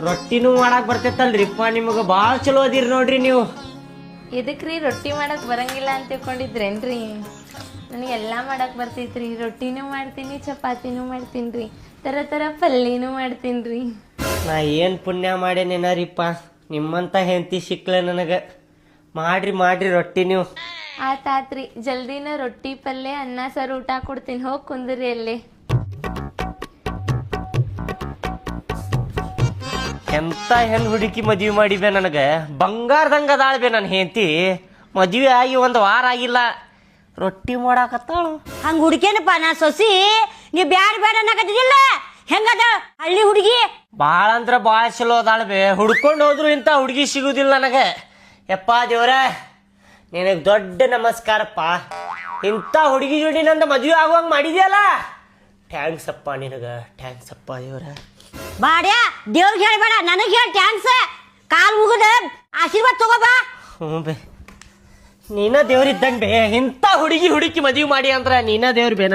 ರೊಟ್ಟಿನೂ ಮಾಡಕ್ ಬರ್ತೈತಲ್ರಿಪ್ಪ ನಿಮಗ ಬಾಳ ಚಲೋ ಅದಿರಿ ನೋಡ್ರಿ ನೀವು. ಎದಕ್ರಿ ರೊಟ್ಟಿ ಮಾಡಕ್ ಬರಂಗಿಲ್ಲ ಅಂತ ತಿಳ್ಕೊಂಡಿದ್ರೇನ್ರಿ? ನನಗೆ ಎಲ್ಲಾ ಮಾಡಕ್ ಬರ್ತೈತ್ರಿ. ರೊಟ್ಟಿನೂ ಮಾಡ್ತೀನಿ, ಚಪಾತಿನೂ ಮಾಡ್ತೀನ್ರಿ, ತರ ತರ ಪಲ್ಯನೂ ಮಾಡ್ತೀನ್ರಿ. ನಾ ಏನ್ ಪುಣ್ಯ ಮಾಡೇನೇನಾರಿಪ್ಪ, ನಿಮ್ಮಂತ ಹೆಂಡತಿ ಸಿಕ್ಲ ನನಗ. ಮಾಡ್ರಿ ರೊಟ್ಟಿ ನೀವು. ಆತಾತ್ರಿ, ಜಲ್ದಿನ ರೊಟ್ಟಿ ಪಲ್ಯ ಅನ್ನ ಸಾರು ಊಟ ಕೊಡ್ತೀನಿ. ಹೋಗಿ ಕುಂದ್ರಿ ಅಲ್ಲೇ. ಎಂತ ಹೆಣ್ ಹುಡುಕಿ ಮದ್ವಿ ಮಾಡಿಬೆ ನನಗ. ಬಂಗಾರದಂಗ ಅದಾಳ್ಬೆ ನನ್ನ ಹೆಂಡತಿ. ಮದ್ವಿ ಆಗಿ 1 ವಾರ ಆಗಿಲ್ಲ, ರೊಟ್ಟಿ ಮಾಡಾಕತ್ತಾಳು. ಹಂಗ ಹುಡುಕೇನಪ್ಪ ನಾ ಸೊಸಿ. ನೀ ಬ್ಯಾಡ ಅನ್ನಕತ್ತಿದಿಲ್ಲ. ಹೆಂಗದ ಹಳ್ಳಿ ಹುಡುಗಿ? ಭಾಳ ಅಂದ್ರ ಭಾಳ ಚಲೋ ಅದಾಳ್ಬೆ. ಹುಡ್ಕೊಂಡು ಹೋದ್ರು ಇಂಥ ಹುಡುಗಿ ಸಿಗುದಿಲ್ಲ ನನಗೆ. ಯಪ್ಪ ದೇವ್ರ, ನಿನಗೆ ದೊಡ್ಡ ನಮಸ್ಕಾರಪ್ಪ. ಇಂಥ ಹುಡುಗಿ ಜೋಡಿ ನಂದು ಮದುವೆ ಆಗುವಂಗೆ ಮಾಡಿದ್ಯಲ್ಲ, ಥ್ಯಾಂಕ್ಸ್ ಅಪ್ಪ ನಿನಗ. ಥ್ಯಾಂಕ್ಸ್ ಅಪ್ಪ ದೇವ್ರ. ಬಾಡ್ಯಾ, ದೇವ್ರಿಗೆ ಹೇಳ್ಬೇಡ, ನನಗೆ ಹೇಳಿ ಥ್ಯಾಂಕ್ಸ್. ಕಾಲ್ ಮುಗಿದ ಆಶೀರ್ವಾದ ತಗೋಬಾ. ಹ್ಞೂ ಬೇ, ನೀನ ದೇವ್ರಿದ್ದಂಗೆ ಬೇ. ಇಂಥ ಹುಡುಗಿ ಮದುವೆ ಮಾಡಿ ಅಂದ್ರ ನೀನ ದೇವ್ರ ಬೇ.